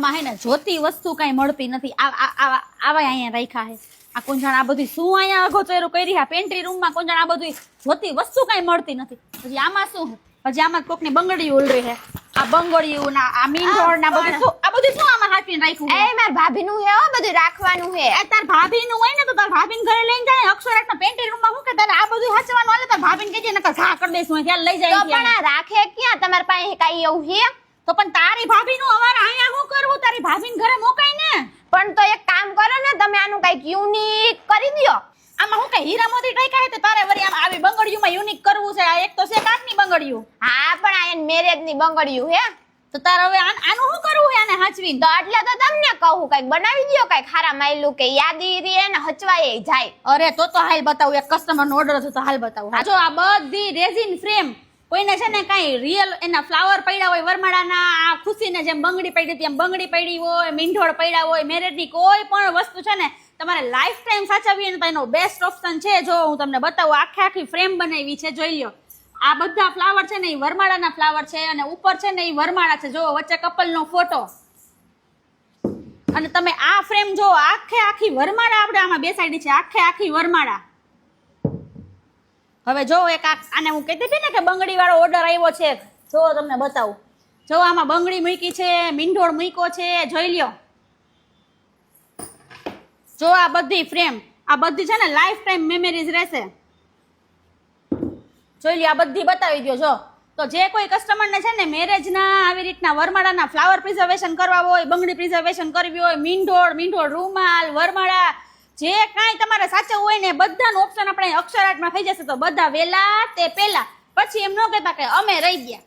માં હે ને જોતી વસ્તુ કઈ મળતી નથી. આવા અહીંયા રાખ્યા હે. આ કોણ આ બધું શું અહીંયા અગોચેરું કરી આ પેન્ટ્રી રૂમ માં કોણ આ બધું જોતી વસ્તુ કઈ મળતી નથી. પછી આમાં શું હજી આમાં કોક ની બંગડી ઉલરી હે. આ બંગડીયું ના આ મીંઢોળ ના બધું શું આ બધું શું આમાં હાથીને રાખ્યું એ માર ભાભી નું હે બધું રાખવાનું હે. એ તાર ભાભી નું હોય ને તો તાર ભાભીને ઘરે લઈને જાય. અક્ષરાટ ના પેન્ટ્રી રૂમ માં હું કે તારે આ બધું હાચવાનું હાલે તાર ભાભીને કહેજે નકર ઘા કરી દઈશું ત્યાં લઈ જાય. તો પણ આ રાખે ક્યાં તમાર પાસે કાઈ એવું હે? તો પણ તારી ભાભી નું અમારે અહીંયા શું કરવું? તારી ભાભીને ઘરે મોકાય ને. પણ તો એક કામ કરો ને તમે આનું કઈક યુનિક કરી દયો. આમાં હું કઈ હીરા મોતી ટાઈકા હે તે તારે વરી આમ આવી બંગડીયું માં યુનિક કરવું છે. આ એક તો છે કાચની બંગડીયું. હા પણ આ મેરેજ ની બંગડીયું હે. તો તારે હવે આનું શું કરવું હે આને હાચવીને? તો એટલે તો તમને કહું કઈક બનાવી દયો કઈક ખારા માયલું કે યાદી રે ને હચવાય જાય. અરે તો હાલ બતાવું. એક કસ્ટમર નો ઓર્ડર હતો તો હાલ બતાવું. જો આ બધી રેઝિન ફ્રેમ કોઈને છે ને કઈ રિયલ એના ફ્લાવર પડ્યા હોય વરમાળાના આ ખુશીને જેમ બંગડી પડી હતી એમ બંગડી પડી હોય મીંઢોળ પડ્યા હોય મેરેજની કોઈ પણ વસ્તુ છે ને તમારે લાઈફ ટાઈમ સાચવવી ને તો એનો બેસ્ટ ઓપ્શન છે. જો હું તમને બતાવું આખી ફ્રેમ બનાવી છે જોઈ લ્યો. આ બધા ફ્લાવર છે ને એ વરમાળાના ફ્લાવર છે અને ઉપર છે ને એ વરમાળા છે. જો વચ્ચે કપલનો ફોટો અને તમે આ ફ્રેમ જો આખી વરમાળા આપણે આમાં બેસાડી છે. આખી વરમાળા. હવે જો એક આને હું કહેતી હતી ને કે બંગડી વાળો ઓર્ડર આવ્યો છે. જો તમને બતાવું. જો આમાં બંગડી મૂકી છે મીંઢોળ મૂક્યો છે જોઈ લ્યો. જો આ બધી ફ્રેમ આ બધી છે ને લાઈફ ટાઈમ મેમરીઝ રહેશે. જોઈ લ્યો આ બધી બતાવી દો. જો તો જે કોઈ કસ્ટમરને છે ને મેરેજના આવી રીતના વરમાળાના ફ્લાવર પ્રિઝર્વેશન કરવા હોય બંગડી પ્રિઝર્વેશન કરવી હોય મીંઢોળ રૂમાલ વરમાળા જે કાંઈ તમારે સાચવવું હોય ને બધાનો ઓપ્શન આપણે અક્ષરાટમાં થઈ જશે. તો બધા વેલા તે પેલા પછી એમ ન કહેતા કે અમે રહી ગયા.